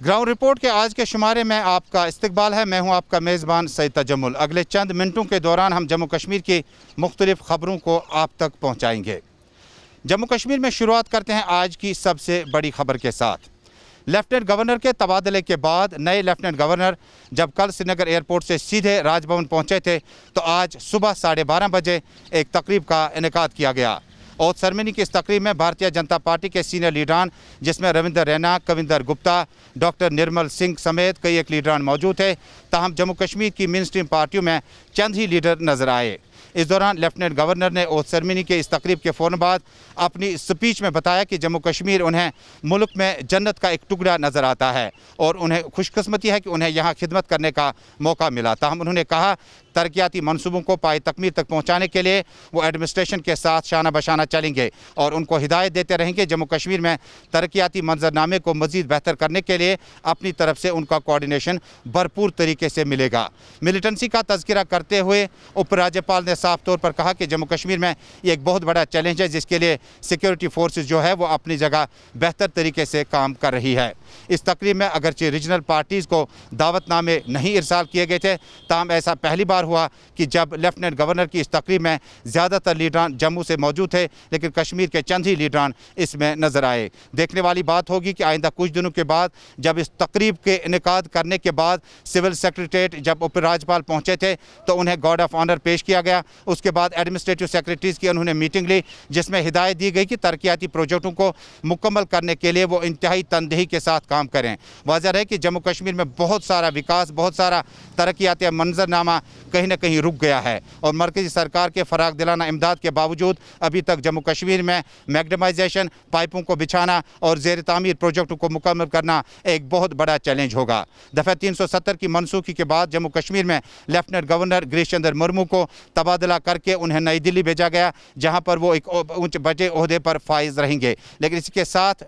Ground report के आज के शुमारे में आपका इस्तकबाल है। मैं हूं आपका मेज़बान सईद तजम्मुल। अगले चंद मिनटों के दौरान हम जम्मू कश्मीर की मुख्तलिफ खबरों को आप तक पहुंचाएंगे। जम्मू कश्मीर में शुरुआत करते हैं आज की सबसे बड़ी खबर के साथ। लेफ्टिनेंट गवर्नर के तबादले के बाद नए लेफ्टिनेंट गवर्नर जब कल श्रीनगर एयरपोर्ट से सीधे राजभवन पहुंचे थे तो आज सुबह 12:30 बजे एक तकरीब का इनेकाद किया गया। और सेरेमनी की इस तकरीब में भारतीय जनता पार्टी के सीनियर लीडरान जिसमें रविंदर रैना, कविंदर गुप्ता, डॉक्टर निर्मल सिंह समेत कई एक लीडरान मौजूद थे। ताहम जम्मू कश्मीर की मेन स्ट्रीम पार्टियों में चंद ही लीडर नजर आए। इस दौरान लेफ्टिनेंट गवर्नर ने ओथ सेरेमनी के इस तकरीब के फ़ौरन बाद अपनी स्पीच में बताया कि जम्मू कश्मीर उन्हें मुल्क में जन्नत का एक टुकड़ा नज़र आता है और उन्हें खुशकिस्मती है कि उन्हें यहाँ खिदमत करने का मौका मिला। ताहम उन्होंने कहा तरक्याती मनसूबों को पाए तकमील तक पहुँचाने के लिए वो एडमिनिस्ट्रेशन के साथ शाना बशाना चलेंगे और उनको हिदायत देते रहेंगे। जम्मू कश्मीर में तरक्याती मंजरनामे को मज़ीद बेहतर करने के लिए अपनी तरफ से उनका कोऑर्डिनेशन भरपूर तरीके से मिलेगा। मिलिटेंसी का तज़किरा करते हुए उपराज्यपाल ने साफ तौर पर कहा कि जम्मू कश्मीर में ये एक बहुत बड़ा चैलेंज है जिसके लिए सिक्योरिटी फोर्सेस जो है वो अपनी जगह बेहतर तरीके से काम कर रही है। इस तकरीब में अगरचे रीजनल पार्टीज़ को दावतनामे नहीं इरसाल किए गए थे, ताहम ऐसा पहली बार हुआ कि जब लेफ्टिनेंट गवर्नर की इस तकरीब में ज़्यादातर लीडरान जम्मू से मौजूद थे लेकिन कश्मीर के चंद ही लीडरान इसमें नज़र आए। देखने वाली बात होगी कि आइंदा कुछ दिनों के बाद जब इस तकरीब के इनेकाद करने के बाद सिविल सेक्रेटरीट जब उपराज्यपाल पहुँचे थे तो उन्हें गार्ड ऑफ ऑनर पेश किया गया। उसके बाद एडमिनिस्ट्रेटिव सेक्रेटरीज़ की उन्होंने मीटिंग ली जिसमें हिदायत दी गई कि तरक्याती प्रोजेक्टों को मुकम्मल करने के लिए वो इंतहाई तनदेही के साथ काम करें। वाज़ह है कि जम्मू कश्मीर में बहुत सारा विकास, बहुत सारा तरक्याती मंजरनामा कहीं ना कहीं रुक गया है और मरकज़ी सरकार के फराग दिलाना इमदाद के बावजूद अभी तक जम्मू कश्मीर में मैग्नेमाइजेशन, पाइपों को बिछाना और ज़ेर तामीर प्रोजेक्टों को मुकम्मल करना एक बहुत बड़ा चैलेंज होगा। दफ़ा 370 की मनसूखी के बाद जम्मू कश्मीर में लेफ्टिनेंट गवर्नर गिरीश चंद्र मुर्मू को तबादला करके उन्हें नई दिल्ली भेजा गया जहां पर वो एक ऊंचे बड़े ओहदे पर फाइज रहेंगे। लेकिन इसके साथ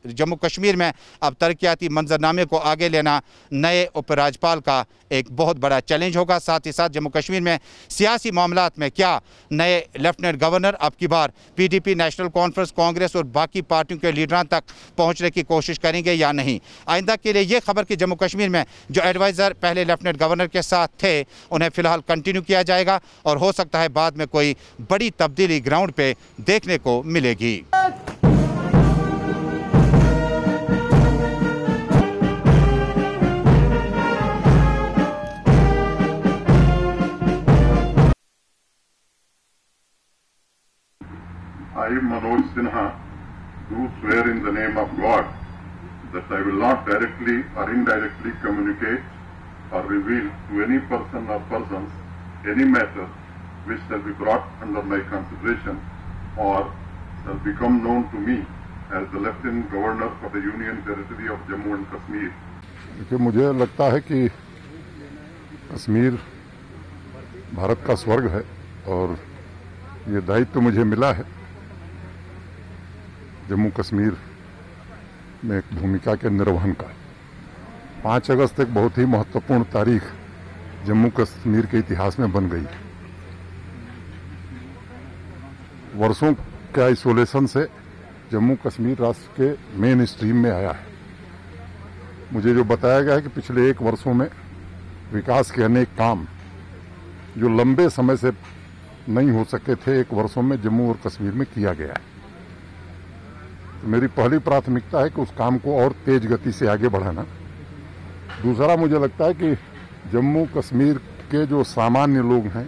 जम्मू कश्मीर में अब तरक्याती मंजरनामे को आगे लेना नए उपराज्यपाल का एक बहुत बड़ा चैलेंज होगा। साथ ही साथ जम्मू कश्मीर में सियासी मामलात में क्या नए लेफ्टिनेंट गवर्नर अब की बार पीडीपी, नेशनल कॉन्फ्रेंस, कांग्रेस और बाकी पार्टियों के लीडरान तक पहुंचने की कोशिश करेंगे या नहीं। आइंदा के लिए ये खबर कि जम्मू कश्मीर में जो एडवाइज़र पहले लेफ्टिनेंट गवर्नर के साथ थे उन्हें फ़िलहाल कंटिन्यू किया जाएगा और हो सकता है बाद में कोई बड़ी तब्दीली ग्राउंड पर देखने को मिलेगी। I, Manoj Sinha, do swear in the name of God that I will not directly or indirectly communicate or reveal to any person or persons any matter which shall be brought under my consideration or shall become known to me as the Lieutenant Governor for the Union Territory of Jammu and Kashmir. देखिए, मुझे लगता है कि कश्मीर भारत का स्वर्ग है और ये दायित्व मुझे मिला है जम्मू कश्मीर में एक भूमिका के निर्वहन का। 5 अगस्त एक बहुत ही महत्वपूर्ण तारीख जम्मू कश्मीर के इतिहास में बन गई। वर्षों के आइसोलेशन से जम्मू कश्मीर राष्ट्र के मेन स्ट्रीम में आया है। मुझे जो बताया गया है कि पिछले 1 वर्षों में विकास के अनेक काम जो लंबे समय से नहीं हो सके थे 1 वर्षों में जम्मू और कश्मीर में किया गया है। तो मेरी पहली प्राथमिकता है कि उस काम को और तेज गति से आगे बढ़ाना। दूसरा, मुझे लगता है कि जम्मू कश्मीर के जो सामान्य लोग हैं,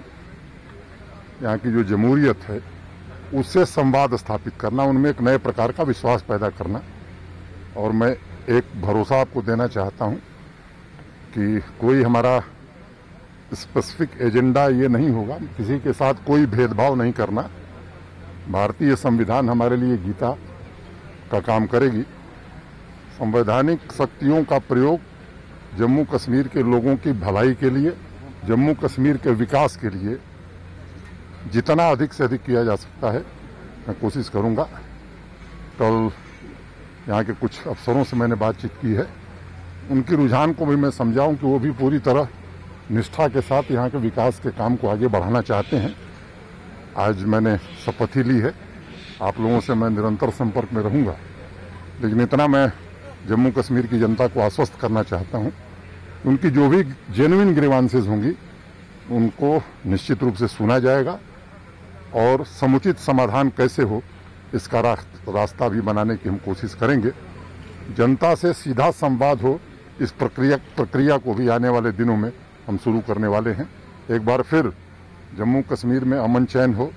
यहाँ की जो जमहूरियत है, उससे संवाद स्थापित करना, उनमें एक नए प्रकार का विश्वास पैदा करना। और मैं एक भरोसा आपको देना चाहता हूँ कि कोई हमारा स्पेसिफिक एजेंडा ये नहीं होगा, किसी के साथ कोई भेदभाव नहीं करना। भारतीय संविधान हमारे लिए गीता का काम करेगी। संवैधानिक शक्तियों का प्रयोग जम्मू कश्मीर के लोगों की भलाई के लिए, जम्मू कश्मीर के विकास के लिए जितना अधिक से अधिक किया जा सकता है मैं कोशिश करूंगा। कल यहाँ के कुछ अफसरों से मैंने बातचीत की है, उनकी रुझान को भी मैं समझाऊं कि वो भी पूरी तरह निष्ठा के साथ यहाँ के विकास के काम को आगे बढ़ाना चाहते हैं। आज मैंने शपथ ही ली है, आप लोगों से मैं निरंतर संपर्क में रहूंगा। लेकिन इतना मैं जम्मू कश्मीर की जनता को आश्वस्त करना चाहता हूं। उनकी जो भी जेन्युइन ग्रीवांसेस होंगी उनको निश्चित रूप से सुना जाएगा और समुचित समाधान कैसे हो इसका रास्ता भी बनाने की हम कोशिश करेंगे। जनता से सीधा संवाद हो इस प्रक्रिया को भी आने वाले दिनों में हम शुरू करने वाले हैं। एक बार फिर जम्मू कश्मीर में अमन चैन हो,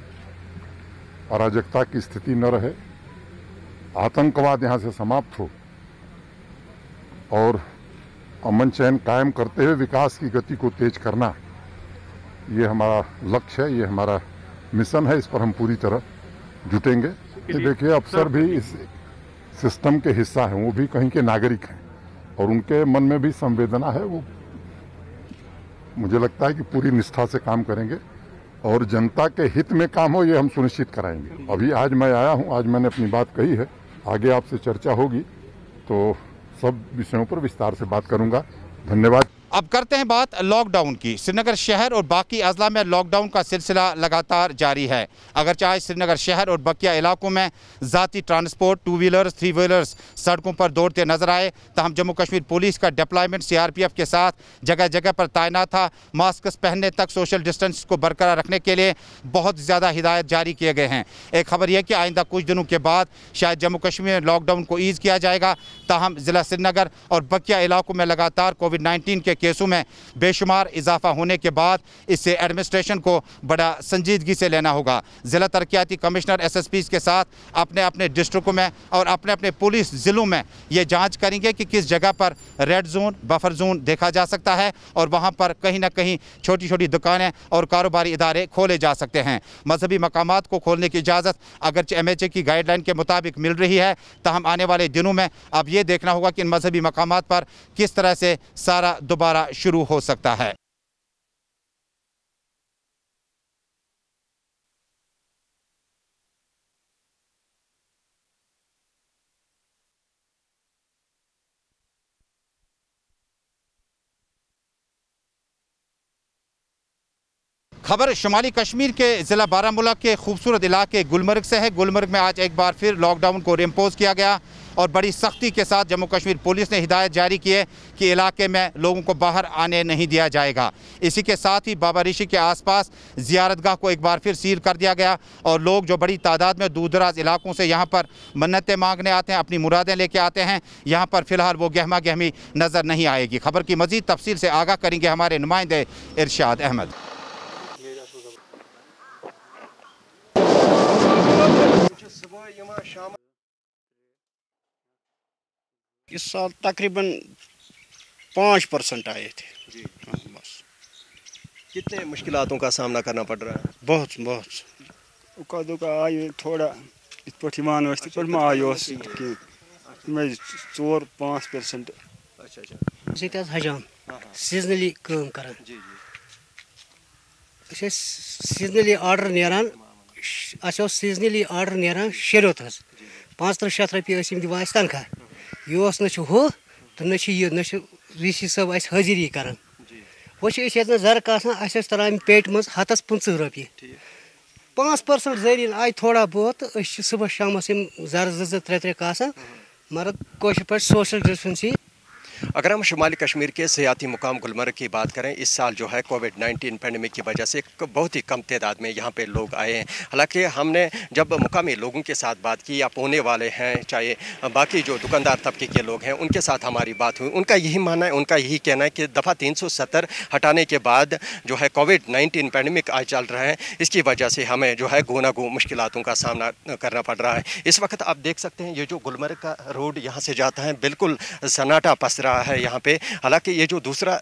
अराजकता की स्थिति न रहे, आतंकवाद यहाँ से समाप्त हो और अमन चैन कायम करते हुए विकास की गति को तेज करना, ये हमारा लक्ष्य है, ये हमारा मिशन है। इस पर हम पूरी तरह जुटेंगे। देखिए, अफसर भी इस सिस्टम के हिस्सा हैं, वो भी कहीं के नागरिक हैं और उनके मन में भी संवेदना है। वो मुझे लगता है कि पूरी निष्ठा से काम करेंगे और जनता के हित में काम हो ये हम सुनिश्चित कराएंगे। अभी आज मैं आया हूं, आज मैंने अपनी बात कही है, आगे आपसे चर्चा होगी तो सब विषयों पर विस्तार से बात करूंगा। धन्यवाद। अब करते हैं बात लॉकडाउन की। श्रीनगर शहर और बाकी अजला में लॉकडाउन का सिलसिला लगातार जारी है। अगर चाहे श्रीनगर शहर और बकिया इलाकों में ज़ाती ट्रांसपोर्ट, 2 व्हीलर्स 3 व्हीलर्स सड़कों पर दौड़ते नजर आए, तहम जम्मू कश्मीर पुलिस का डिप्लॉयमेंट CRPF के साथ जगह जगह पर तैनात था। मास्क पहनने तक, सोशल डिस्टेंस को बरकरार रखने के लिए बहुत ज़्यादा हिदायत जारी किए गए हैं। एक खबर यह कि आइंदा कुछ दिनों के बाद शायद जम्मू कश्मीर में लॉकडाउन को ईज़ किया जाएगा। ताहम ज़िला श्रीनगर और बकिया इलाकों में लगातार कोविड-19 के केसों में बेशुमार इजाफा होने के बाद इससे एडमिनिस्ट्रेशन को बड़ा संजीदगी से लेना होगा। जिला तरक्याती कमिश्नर SSPs के साथ अपने अपने डिस्ट्रिक्टों में और अपने अपने पुलिस ज़िलों में ये जांच करेंगे कि किस जगह पर रेड जोन, बफर जोन देखा जा सकता है और वहां पर कहीं ना कहीं छोटी छोटी दुकानें और कारोबारी इदारे खोले जा सकते हैं। मजहबी मकामात को खोलने की इजाज़त अगरचे MHA की गाइडलाइन के मुताबिक मिल रही है, ताहम आने वाले दिनों में अब ये देखना होगा कि इन मजहबी मकामात पर किस तरह से सारा दोबारा शुरू हो सकता है। खबर शुमाली कश्मीर के ज़िला बारामूला के खूबसूरत इलाके गुलमर्ग से है। गुलमर्ग में आज एक बार फिर लॉकडाउन को रिम्पोज किया गया और बड़ी सख्ती के साथ जम्मू कश्मीर पुलिस ने हिदायत जारी की है कि इलाके में लोगों को बाहर आने नहीं दिया जाएगा। इसी के साथ ही बाबा ऋषि के आसपास ज़ियारतगाह को एक बार फिर सील कर दिया गया और लोग जो बड़ी तादाद में दूर दराज इलाकों से यहाँ पर मन्नतें मांगने आते हैं, अपनी मुरादें लेके आते हैं, यहाँ पर फ़िलहाल वो गहमा गहमी नज़र नहीं आएगी। खबर की मज़ीद तफसील से आगाह करेंगे हमारे नुमाइंदे इरशाद अहमद। इस साल तकरीबन 5% आए थे। बस कितने मुश्किलातों का सामना करना पड़ रहा है? बहुत उका दुका आयो थोड़ा इत पठ मान वस पर मा आयो कि मैं 4-5%। अच्छा सित हजाम सीजनली काम करन जी सीजनली ऑर्डर नेरान सीजनली ऑर्डर नेरान शेरोत 500 रुपये दिवान तनख्वाह यह हो तो न ऋषि साहब हाजिरी कर वो जरक तरान पेट मज 150 रुपये 5% जरिन आय थोड़ा बहुत सुबह शाम जर 2-3 कासान मगर कोशिश पर सोशल डिस्टेंसिंग। अगर हम शुमाली कश्मीर के सियाती मुकाम गुलमर्ग की बात करें, इस साल जो है कोविड-19 पैंडेमिक की वजह से बहुत ही कम तादाद में यहाँ पे लोग आए हैं। हालांकि हमने जब मुकामी लोगों के साथ बात की या पोने वाले हैं, चाहे बाकी जो दुकानदार तबके के लोग हैं, उनके साथ हमारी बात हुई। उनका यही मानना है, उनका यही कहना है कि दफ़ा 370 हटाने के बाद जो है कोविड-19 पैंडेमिक आज चल रहा है, इसकी वजह से हमें जो है गो मुश्किलातों का सामना करना पड़ रहा है। इस वक्त आप देख सकते हैं ये जो गुलमर्ग का रोड यहाँ से जाता है, बिल्कुल सन्नाटा पसरा रहा है यहाँ पे। हालांकि ये जो दूसरा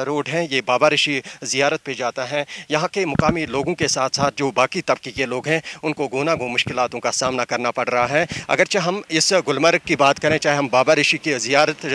रोड है ये बाबा ऋषि ज़ियारत पे जाता है। यहाँ के मुकामी लोगों के साथ साथ जो बाकी तबके के लोग हैं उनको गो मुश्किलातों का सामना करना पड़ रहा है। अगरचे हम इस गुलमर्ग की बात करें, चाहे हम बाबा ऋषि की ज़ियारत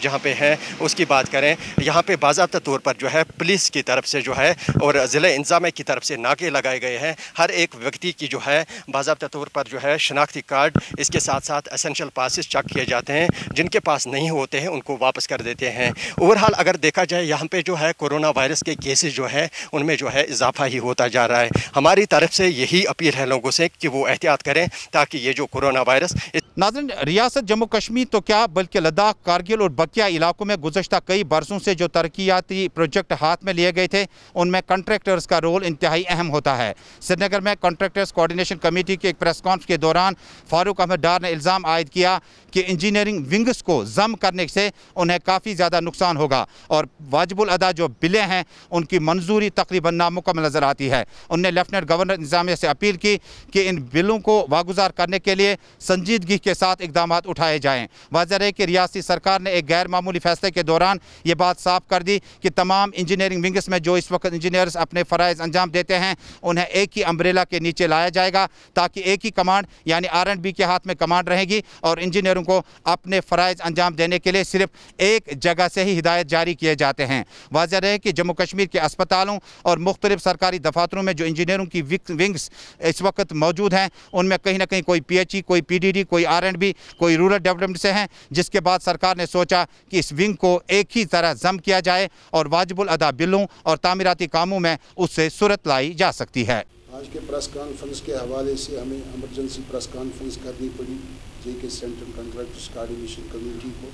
जहाँ पे है उसकी बात करें, यहाँ पे बाज़ाब्ता तौर पर जो है पुलिस की तरफ से जो है और ज़िला इंतज़ामिया की तरफ से नाके लगाए गए हैं। हर एक व्यक्ति की जो है बाज़ाब्ता तौर पर जो है शनाख्ती कार्ड, इसके साथ साथ एसेंशियल पासेस चेक किए जाते हैं। जिनके पास नहीं होते हैं उनको वापस कर देते हैं। ओवरऑल अगर देखा जाए यहाँ पे जो है कोरोना वायरस के केसेस जो है उनमें जो है इजाफा ही होता जा रहा है। हमारी तरफ से यही अपील है लोगों से कि वो एहतियात करें ताकि ये जो कोरोना वायरस। नाज़रीन, रियासत जम्मू कश्मीर तो क्या बल्कि लद्दाख, कारगिल और बकिया इलाकों में गुज़श्ता कई बरसों से जो तरक्याती प्रोजेक्ट हाथ में लिए गए थे उनमें कंट्रैक्टर्स का रोल इंतहाई अहम होता है। श्रीनगर में कंट्रैक्टर्स कोऑर्डिनेशन कमेटी के एक प्रेस कॉन्फ्रेंस के दौरान फारूक अहमद डार ने इल्ज़ाम आयद किया कि इंजीनियरिंग विंग्स को जम करने से उन्हें काफ़ी ज़्यादा नुकसान होगा और वाजिबुल अदा जो बिलें हैं उनकी मंजूरी तकरीबन नामुकम्मल नज़र आती है। उन्होंने लेफ्टिनेंट गवर्नर इंतजामिया से अपील की कि इन बिलों को वागुजार करने के लिए संजीदगी के साथ इकदाम उठाए जाएँ। वाज़ेह है कि रियासती सरकार ने एक गैर मामूली फैसले के दौरान ये बात साफ कर दी कि तमाम इंजीनियरिंग विंग्स में जो इस वक्त इंजीनियर्स अपने फ़राइज़ अंजाम देते हैं उन्हें एक ही अम्ब्रेला के नीचे लाया जाएगा ताकि एक ही कमांड यानी R&B के हाथ में कमांड रहेगी और इंजीनियरों को अपने फ़राइज़ अंजाम देने के लिए सिर्फ एक जगह से ही हिदायत जारी किए जाते हैं। वाज़ेह रहे कि जम्मू कश्मीर के अस्पतालों और मुख्तलिफ सरकारी दफातरों में जो इंजीनियरों की विंग्स इस वक्त मौजूद हैं उनमें कहीं ना कहीं कोई PHE, कोई PDD, कोई R&B, कोई रूरल डेवलपमेंट से हैं, जिसके बाद सरकार ने सोचा कि इस विंग को एक ही तरह जम किया जाए और वाजिबुल अदा बिलों और तामीराती कामों में उससे सूरत लाई जा सकती है। आज के प्रेस कॉन्फ्रेंस के हवाले से हमें इमरजेंसी प्रेस कॉन्फ्रेंस करनी पड़ी JK central contractors coordination committee को,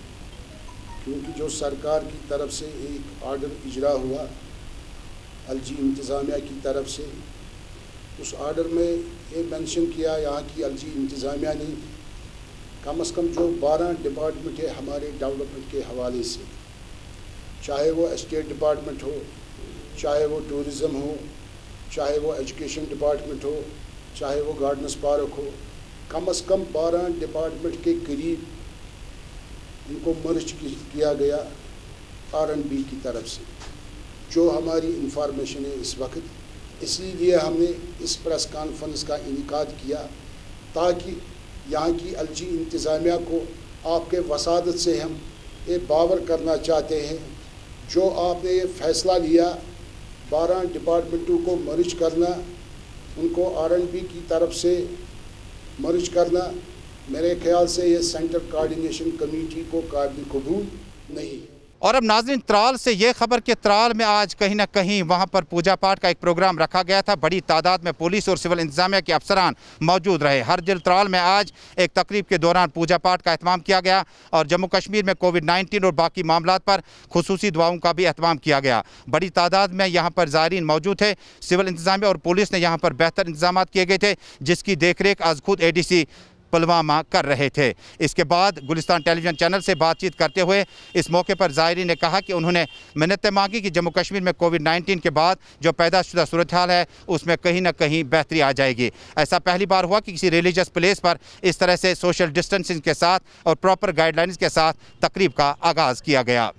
क्योंकि जो सरकार की तरफ से एक आर्डर इजरा हुआ LG इंतज़ामिया की तरफ से, उस आर्डर में ये मेंशन किया यहाँ की LG इंतज़ामिया ने कम से कम जो 12 डिपार्टमेंट है हमारे डेवलपमेंट के हवाले से, चाहे वो एस्टेट डिपार्टमेंट हो, चाहे वो टूरिज़म हो, चाहे वो एजुकेशन डिपार्टमेंट हो, चाहे वो गार्डन्स पार्क हो, कम से कम 12 डिपार्टमेंट के करीब इनको मर्ज किया गया R&B की तरफ से, जो हमारी इंफॉर्मेशन है इस वक्त। इसीलिए हमने इस प्रेस कॉन्फ्रेंस का इनेकाद किया ताकि यहाँ की LG इंतज़ामिया को आपके वसादत से हम ये बावर करना चाहते हैं, जो आपने ये फ़ैसला लिया 12 डिपार्टमेंटों को मर्ज करना, उनको R&B की तरफ से मर्ज करना, मेरे ख्याल से ये सेंट्रल कोऑर्डिनेशन कमेटी को काबिल कबूल नहीं। और अब नाज़रीन, त्राल से ये खबर कि त्राल में आज कहीं ना कहीं वहाँ पर पूजा पाठ का एक प्रोग्राम रखा गया था। बड़ी तादाद में पुलिस और सिविल इंतजामिया के अफसरान मौजूद रहे। हर दिल त्राल में आज एक तकरीब के दौरान पूजा पाठ का एहतमाम किया गया और जम्मू कश्मीर में कोविड-19 और बाकी मामलात पर खुसूसी दुआओं का भी एहतमाम किया गया। बड़ी तादाद में यहाँ पर ज़ायरीन मौजूद थे। सिविल इंतजामिया और पुलिस ने यहाँ पर बेहतर इंतजाम किए गए थे, जिसकी देखरेख आज खुद ADC पुलवामा कर रहे थे। इसके बाद गुलिस्तान टेलीविज़न चैनल से बातचीत करते हुए इस मौके पर ज़ायरीन ने कहा कि उन्होंने मिन्नतें मांगी कि जम्मू कश्मीर में कोविड-19 के बाद जो पैदा शुदा सूरत हाल है उसमें कहीं ना कहीं बेहतरी आ जाएगी। ऐसा पहली बार हुआ कि किसी रिलीजियस प्लेस पर इस तरह से सोशल डिस्टेंसिंग के साथ और प्रॉपर गाइडलाइंस के साथ तकरीब का आगाज़ किया गया।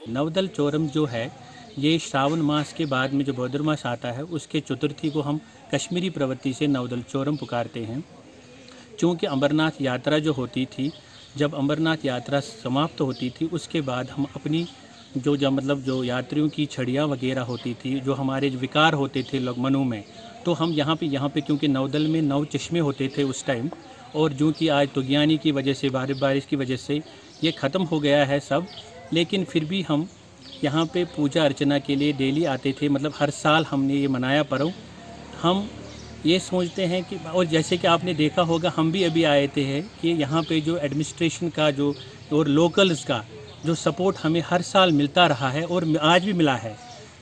नवदल चौरम जो है ये श्रावण मास के बाद में जो भाद्रमास आता है उसके चतुर्थी को हम कश्मीरी प्रवृत्ति से नवदल चौरम पुकारते हैं। चूँकि अमरनाथ यात्रा जो होती थी, जब अमरनाथ यात्रा समाप्त होती थी उसके बाद हम अपनी जो यात्रियों की छड़ियाँ वगैरह होती थी, जो हमारे विकार होते थे लोग मनु में, तो हम यहाँ पे क्योंकि नवदल में 9 चश्मे होते थे उस टाइम, और जो कि आज तुगयानी की वजह से बारिश की वजह से ये ख़त्म हो गया है सब, लेकिन फिर भी हम यहाँ पे पूजा अर्चना के लिए डेली आते थे। मतलब हर साल हमने ये मनाया पर्व। हम ये सोचते हैं कि, और जैसे कि आपने देखा होगा हम भी अभी आए थे कि यहाँ पे जो एडमिनिस्ट्रेशन का जो और लोकल्स का जो सपोर्ट हमें हर साल मिलता रहा है और आज भी मिला है,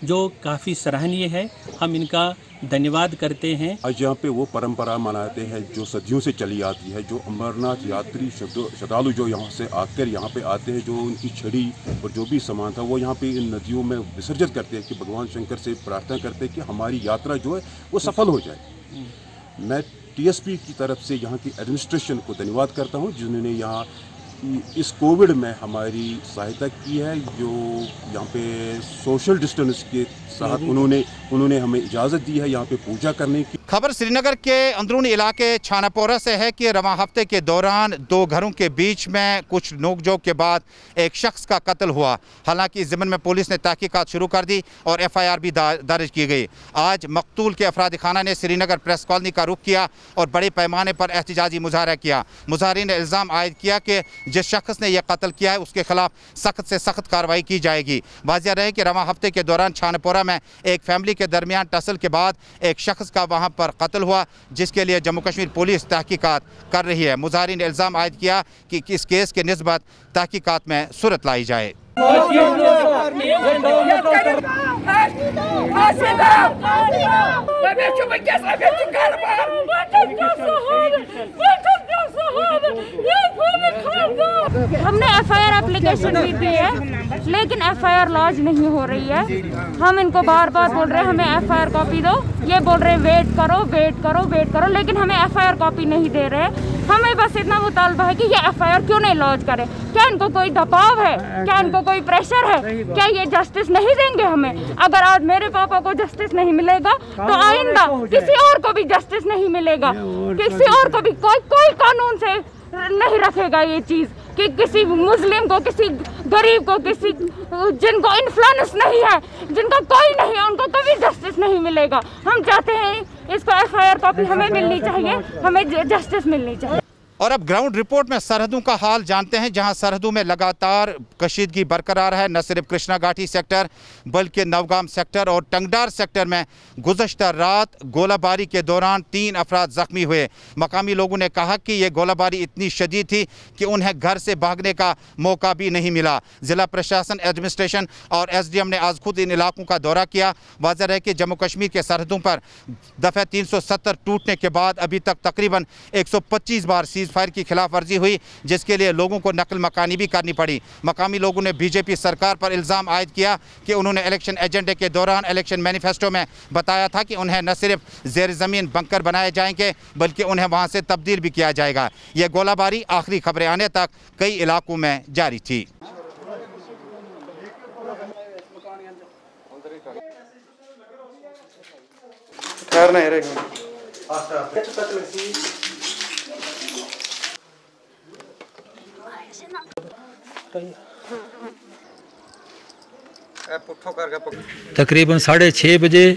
जो काफ़ी सराहनीय है। हम इनका धन्यवाद करते हैं। आज यहाँ पे वो परंपरा मनाते हैं जो सदियों से चली आती है। जो अमरनाथ यात्री श्रद्धालु जो यहाँ से आकर यहाँ पे आते हैं, जो उनकी छड़ी और जो भी सामान था वो यहाँ पे इन नदियों में विसर्जित करते हैं कि भगवान शंकर से प्रार्थना करते हैं कि हमारी यात्रा जो है वो सफल हो जाए। मैं TSP की तरफ से यहाँ की एडमिनिस्ट्रेशन को धन्यवाद करता हूँ जिन्होंने यहाँ इस कोविड में हमारी सहायता की है, जो यहाँ पे सोशल डिस्टेंस के साथ उन्होंने हमें इजाज़त दी है यहाँ पे पूजा करने की। खबर श्रीनगर के अंदरूनी इलाके छानापोरा से है कि रवां हफ्ते के दौरान दो घरों के बीच में कुछ नोकझोंक के बाद एक शख्स का कत्ल हुआ। हालांकि इस ज़िम्मन में पुलिस ने तहकीकात शुरू कर दी और FIR भी दर्ज की गई। आज मकतूल के अफराद खाना ने श्रीनगर प्रेस कॉलोनी का रुख किया और बड़े पैमाने पर एहतजाजी मुजाहरा किया। मुजाहरीन ने इल्ज़ाम आयद किया कि जिस शख्स ने यह कत्ल किया है उसके खिलाफ सख्त से सख्त कार्रवाई की जाएगी। वाज़ेह रहे कि रवां हफ्ते के दौरान छानापोरा में एक फैमिली के दरमियान टसल के बाद एक शख्स का वहां पर कत्ल हुआ, जिसके लिए जम्मू कश्मीर पुलिस तहकीकात कर रही है। मुजाहरीन ने इल्ज़ाम आयद किया कि इस केस के निस्बत तहकीकात में सूरत लाई जाए। हमने FIR एप्लीकेशन भी दी है, लेकिन FIR लॉन्च नहीं हो रही है। हम इनको बार बार बोल रहे हैं हमें FIR कॉपी दो, ये बोल रहे हैं वेट करो, लेकिन हमें FIR कॉपी नहीं दे रहे। हमें बस इतना मुतालबा है कि ये FIR क्यों नहीं लॉन्च करे। क्या इनको कोई दबाव है? क्या इनको कोई प्रेशर है? क्या ये जस्टिस नहीं देंगे हमें? अगर आज मेरे पापा को जस्टिस नहीं मिलेगा तो आइंदा किसी और को भी जस्टिस नहीं मिलेगा। किसी और को भी कोई कानून से नहीं रखेगा ये चीज़ कि किसी मुस्लिम को, किसी गरीब को, किसी जिनको इन्फ्लुएंस नहीं है, जिनका कोई नहीं है, उनको कभी जस्टिस नहीं मिलेगा। हम चाहते हैं इसको FIR कॉपी हमें मिलनी चाहिए, हमें जस्टिस मिलनी चाहिए। और अब ग्राउंड रिपोर्ट में सरहदों का हाल जानते हैं, जहां सरहदों में लगातार कशीदगी बरकरार है। न सिर्फ कृष्णा घाटी सेक्टर बल्कि नवगाम सेक्टर और टंगडार सेक्टर में गुज़श्ता रात गोलाबारी के दौरान 3 अफराद ज़ख्मी हुए। मकामी लोगों ने कहा कि यह गोलाबारी इतनी शदीद थी कि उन्हें घर से भागने का मौका भी नहीं मिला। ज़िला प्रशासन, एडमिनिस्ट्रेशन और SDM ने आज खुद इन इलाकों का दौरा किया। वाज़ेह है कि जम्मू कश्मीर के सरहदों पर दफ़ा 370 टूटने के बाद अभी तक तकरीबन 125 बार फायर की खिलाफ वर्जी हुई, जिसके लिए लोगों को नकल मकानी भी करनी पड़ी। मकामी लोगों ने BJP सरकार पर इल्ज़ाम आयद किया कि उन्होंने इलेक्शन एजेंडे के दौरान इलेक्शन मैनिफेस्टो में बताया था कि उन्हें न सिर्फ ज़ेर ज़मीन बंकर बनाए जाएंगे बल्कि उन्हें वहां से तब्दील भी किया जाएगा। यह गोलाबारी आखिरी खबरें आने तक कई इलाकों में जारी थी। तकरीबन 6:30 बजे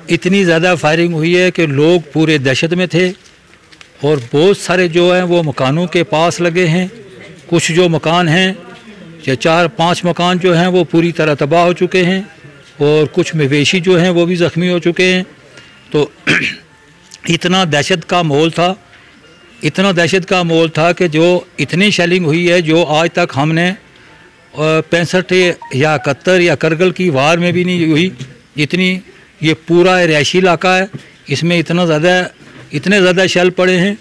इतनी ज़्यादा फायरिंग हुई है कि लोग पूरे दहशत में थे और बहुत सारे जो हैं वो मकानों के पास लगे हैं। कुछ जो मकान हैं या 4-5 मकान जो हैं वो पूरी तरह तबाह हो चुके हैं और कुछ मवेशी जो हैं वो भी ज़ख्मी हो चुके हैं। तो इतना दहशत का माहौल था कि जो इतनी शेलिंग हुई है जो आज तक हमने 65 या 71 या करगिल की वार में भी नहीं हुई। इतनी ये पूरा रिहायशी इलाका है, इसमें इतने ज़्यादा शेल पड़े हैं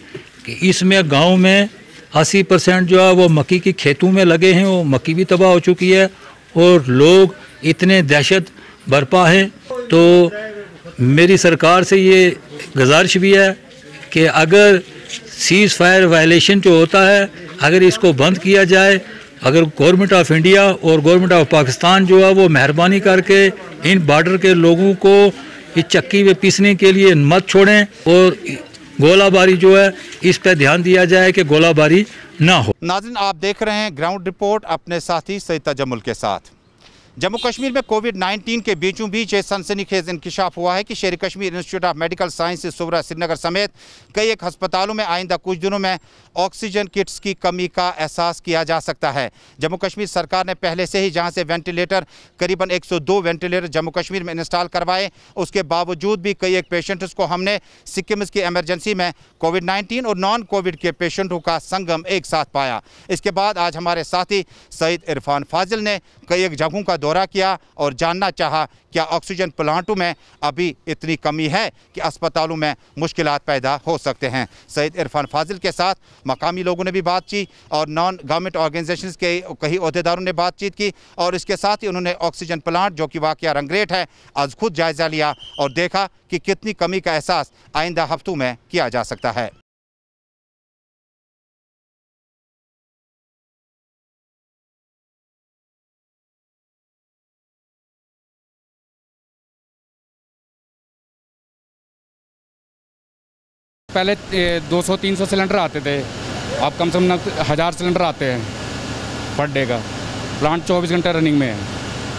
कि इसमें गांव में 80% जो है वो मक्की की खेतों में लगे हैं, वो मक्की भी तबाह हो चुकी है और लोग इतने दहशत बरपा हैं। तो मेरी सरकार से ये गुजारिश भी है कि अगर सीज़ फायर वायलेशन जो होता है अगर इसको बंद किया जाए, अगर गवर्नमेंट ऑफ इंडिया और गवर्नमेंट ऑफ पाकिस्तान जो है वो मेहरबानी करके इन बॉर्डर के लोगों को इस चक्की में पीसने के लिए मत छोड़ें और गोलाबारी जो है इस पर ध्यान दिया जाए कि गोलाबारी ना हो। नाज़रीन, आप देख रहे हैं ग्राउंड रिपोर्ट अपने साथी सईद तजम्मुल के साथ। जम्मू कश्मीर में कोविड-19 के बीचों बीच एक सनसनीखेज इंकशाफ हुआ है कि Sher Kashmir institute of medical sciences Soura Srinagar समेत कई एक हस्पतालों में आइंदा कुछ दिनों में ऑक्सीजन किट्स की कमी का एहसास किया जा सकता है। जम्मू कश्मीर सरकार ने पहले से ही जहां से वेंटिलेटर करीबन 102 वेंटिलेटर जम्मू कश्मीर में इंस्टॉल करवाए, उसके बावजूद भी कई एक पेशेंट्स को हमने सिक्किम की एमरजेंसी में कोविड-19 और नॉन कोविड के पेशेंटों का संगम एक साथ पाया। इसके बाद आज हमारे साथी सईद इरफान फाजिल ने कई एक जगहों का दौरा किया और जानना चाहा क्या ऑक्सीजन प्लांटों में अभी इतनी कमी है कि अस्पतालों में मुश्किलात पैदा हो सकते हैं। सईद इरफान फाजिल के साथ मकामी लोगों ने भी बात की और नॉन गवर्नमेंट ऑर्गेनाइजेशंस के कई अहदेदारों ने बातचीत की और इसके साथ ही उन्होंने ऑक्सीजन प्लांट जो कि वाकया रंगरेट है आज खुद जायज़ा लिया और देखा कि कितनी कमी का एहसास आइंदा हफ्तों में किया जा सकता है। पहले 200-300 सिलेंडर आते थे, अब कम से कम 1000 सिलेंडर आते हैं पर डे का। प्लांट 24 घंटे रनिंग में है।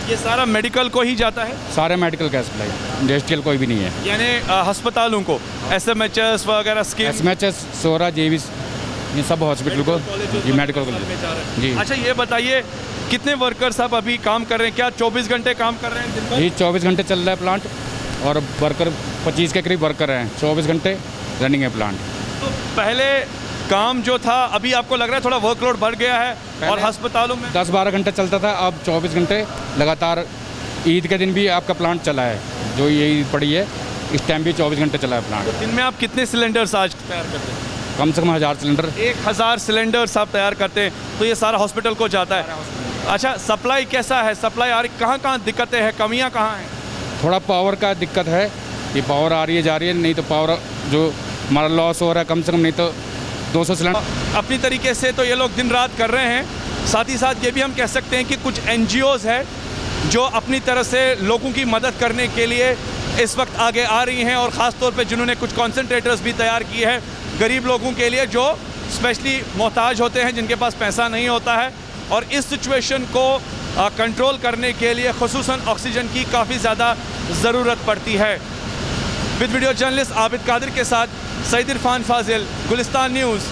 ये सारा मेडिकल को ही जाता है? सारे मेडिकल गैस सप्लाई, इंडस्ट्रियल कोई भी नहीं है। यानी अस्पतालों को SMHS वगैरह स्कीम? SMHS, सोरा, JVs, ये सब हॉस्पिटल को जी, मेडिकल कॉलेज जी। अच्छा, ये बताइए कितने वर्कर्स आप अभी काम कर रहे हैं? क्या 24 घंटे काम कर रहे हैं दिन भर? जी 24 घंटे चल रहा है प्लांट और वर्कर 25 के करीब वर्कर हैं। 24 घंटे रनिंग है प्लांट। तो पहले काम जो था, अभी आपको लग रहा है थोड़ा वर्कलोड बढ़ गया है? और अस्पतालों में 10-12 घंटे चलता था, अब 24 घंटे लगातार। ईद के दिन भी आपका प्लांट चला है, जो ये ईद पड़ी है इस टाइम भी 24 घंटे चला है प्लांट। तो दिन में आप कितने सिलेंडर्स आज तैयार करते हैं? कम से कम 1000 सिलेंडर। 1000 सिलेंडर्स आप तैयार करते हैं, तो ये सारा हॉस्पिटल को जाता है। अच्छा, सप्लाई कैसा है? सप्लाई आ रही, कहाँ दिक्कतें हैं, कमियाँ कहाँ हैं? थोड़ा पावर का दिक्कत है, ये पावर आ रही है जा रही है, नहीं तो पावर जो हमारा लॉस हो रहा है कम से कम नहीं तो 200 सिलेंडर। अपनी तरीके से तो ये लोग दिन रात कर रहे हैं। साथ ही साथ ये भी हम कह सकते हैं कि कुछ NGOs है जो अपनी तरह से लोगों की मदद करने के लिए इस वक्त आगे आ रही हैं, और ख़ास तौर पे जिन्होंने कुछ कॉन्सेंट्रेटर्स भी तैयार किए हैं गरीब लोगों के लिए जो स्पेशली मोहताज होते हैं, जिनके पास पैसा नहीं होता है। और इस सिचुएशन को कंट्रोल करने के लिए खुसूसन ऑक्सीजन की काफ़ी ज़्यादा ज़रूरत पड़ती है। With video journalist Abid Qadir के साथ सईद इरफान फाजिल, गुलिस्तान न्यूज़,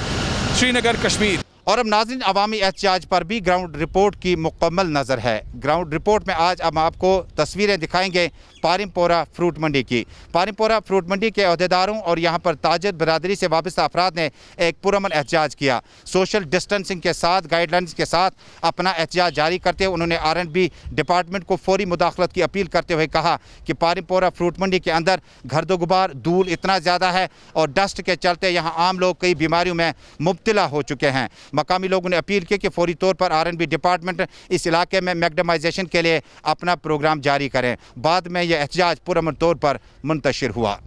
श्रीनगर, कश्मीर। और अब नाज़रीन, अवामी एहतजाज पर भी ग्राउंड रिपोर्ट की मुकम्मल नज़र है। ग्राउंड रिपोर्ट में आज हम आपको तस्वीरें दिखाएंगे पारिमपोरा फ्रूट मंडी की। पारिमपोरा फ्रूट मंडी के अहदेदारों और यहाँ पर ताजर बरादरी से वाबस्ता अफराद ने एक पुरअमन एहतजाज किया। सोशल डिस्टेंसिंग के साथ, गाइडलाइंस के साथ अपना एहतजाज जारी करते हुए उन्होंने R&B डिपार्टमेंट को फौरी मुदाखलत की अपील करते हुए कहा कि पारिमपोरा फ्रूट मंडी के अंदर गर्दो गुबार, धूल इतना ज़्यादा है और डस्ट के चलते यहाँ आम लोग कई बीमारियों में मुब्तला हो चुके हैं। मकामी लोगों ने अपील की कि फौरी तौर पर R&B डिपार्टमेंट इस इलाके में मैग्नेमाइजेशन के लिए अपना प्रोग्राम जारी करें। बाद में यह एहतजाज पुरअमन तौर पर मुंतशिर हुआ।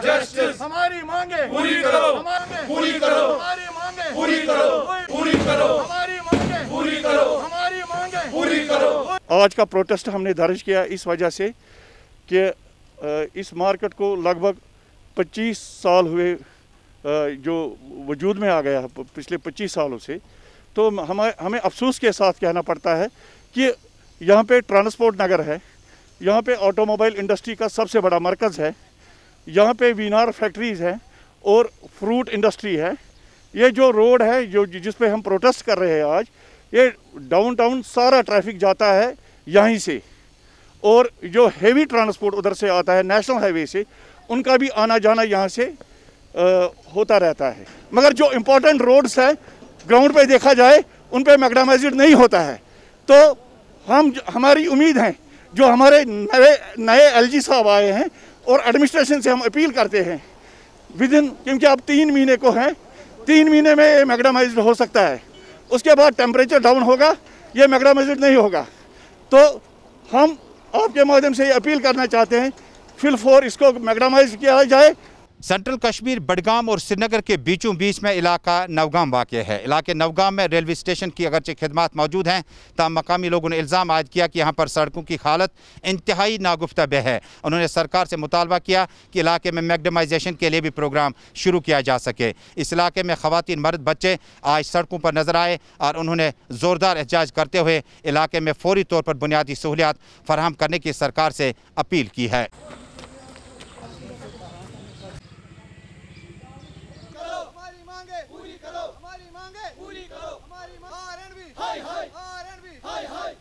जस्टिस हमारी मांगे पूरी करो, पूरी करो, हमारी मांगे पूरी करो, पूरी करो, हमारी मांगे पूरी करो, हमारी मांगे पूरी करो। आज का प्रोटेस्ट हमने दर्ज किया इस वजह से कि इस मार्केट को लगभग 25 साल हुए जो वजूद में आ गया है पिछले 25 सालों से। तो हमें अफसोस के साथ कहना पड़ता है कि यहाँ पे ट्रांसपोर्ट नगर है, यहाँ पे ऑटोमोबाइल इंडस्ट्री का सबसे बड़ा मरकज़ है, यहाँ पे वीनार फैक्ट्रीज़ हैं और फ्रूट इंडस्ट्री है। ये जो रोड है जो जिस पे हम प्रोटेस्ट कर रहे हैं आज, ये डाउनटाउन सारा ट्रैफिक जाता है यहीं से, और जो हेवी ट्रांसपोर्ट उधर से आता है नेशनल हाईवे से, उनका भी आना जाना यहाँ से होता रहता है। मगर जो इम्पोर्टेंट रोड्स है ग्राउंड पे देखा जाए उन पे मैग्नेमाइज्ड नहीं होता है। तो हमारी उम्मीद है जो हमारे नए LG साहब आए हैं और एडमिनिस्ट्रेशन से हम अपील करते हैं क्योंकि अब 3 महीने को हैं, 3 महीने में ये मैग्नेमाइज्ड हो सकता है, उसके बाद टेम्परेचर डाउन होगा, ये मैग्नेमाइज्ड नहीं होगा। तो हम आपके माध्यम से ये अपील करना चाहते हैं फिलफोर इसको मैग्नेमाइज किया जाए। सेंट्रल कश्मीर बडगाम और श्रीनगर के बीचों बीच में इलाका नवगाम वाक़ है। इलाके नवगाम में रेलवे स्टेशन की अगरचे खिदमात मौजूद हैं, तमाम मकामी लोगों ने इल्ज़ाम आयद किया कि यहाँ पर सड़कों की हालत इंतहाई नागुफ्ता है। उन्होंने सरकार से मुतालबा किया कि इलाके में मैग्नेमाइजेशन के लिए भी प्रोग्राम शुरू किया जा सके। इस इलाके में ख़वातीन, मर्द, बच्चे आज सड़कों पर नजर आए और उन्होंने ज़ोरदार एहतजाज करते हुए इलाके में फौरी तौर पर बुनियादी सहूलियात फराहम करने की सरकार से अपील की है।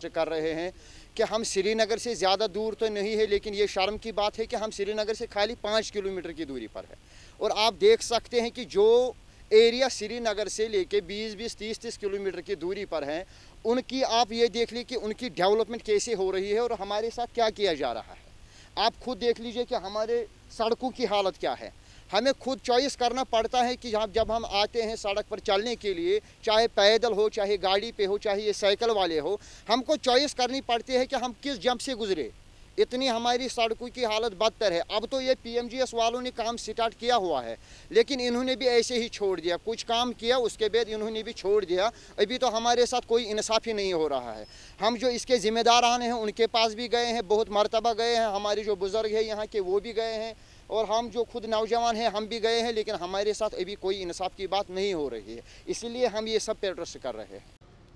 कर रहे हैं कि हम श्रीनगर से ज़्यादा दूर तो नहीं है, लेकिन ये शर्म की बात है कि हम श्रीनगर से खाली 5 किलोमीटर की दूरी पर है। और आप देख सकते हैं कि जो एरिया श्रीनगर से लेके 20-20, 30-30 किलोमीटर की दूरी पर हैं, उनकी आप ये देख लीजिए कि उनकी डेवलपमेंट कैसे हो रही है और हमारे साथ क्या किया जा रहा है। आप खुद देख लीजिए कि हमारे सड़कों की हालत क्या है। हमें खुद चॉइस करना पड़ता है कि जब हम आते हैं सड़क पर चलने के लिए, चाहे पैदल हो, चाहे गाड़ी पे हो, चाहे ये साइकिल वाले हो, हमको चॉइस करनी पड़ती है कि हम किस जंप से गुजरे। इतनी हमारी सड़कों की हालत बदतर है। अब तो ये PMGS वालों ने काम स्टार्ट किया हुआ है, लेकिन इन्होंने भी ऐसे ही छोड़ दिया। कुछ काम किया, उसके बाद इन्होंने भी छोड़ दिया। अभी तो हमारे साथ कोई इंसाफ ही नहीं हो रहा है। हम जो इसके जिम्मेदारान हैं उनके पास भी गए हैं, बहुत मरतबा गए हैं। हमारे जो बुजुर्ग हैं यहाँ के वो भी गए हैं, और हम जो खुद नौजवान हैं हम भी गए हैं, लेकिन हमारे साथ अभी कोई इंसाफ की बात नहीं हो रही है। इसलिए हम ये सब प्रोटेस्ट कर रहे हैं।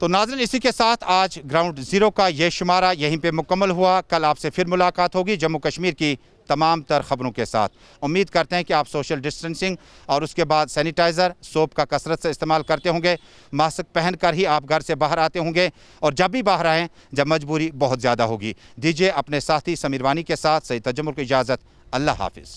तो नाज़रीन, इसी के साथ आज ग्राउंड ज़ीरो का ये शुमारा यहीं पे मुकम्मल हुआ। कल आपसे फिर मुलाकात होगी जम्मू कश्मीर की तमाम तर खबरों के साथ। उम्मीद करते हैं कि आप सोशल डिस्टेंसिंग और उसके बाद सैनिटाइज़र, सोप का कसरत से इस्तेमाल करते होंगे, मास्क पहन कर ही आप घर से बाहर आते होंगे, और जब भी बाहर आएँ जब मजबूरी बहुत ज़्यादा होगी। दीजिए अपने साथी समीर वानी के साथ सईद तजम्मुल को इजाज़त। अल्लाह हाफिज़।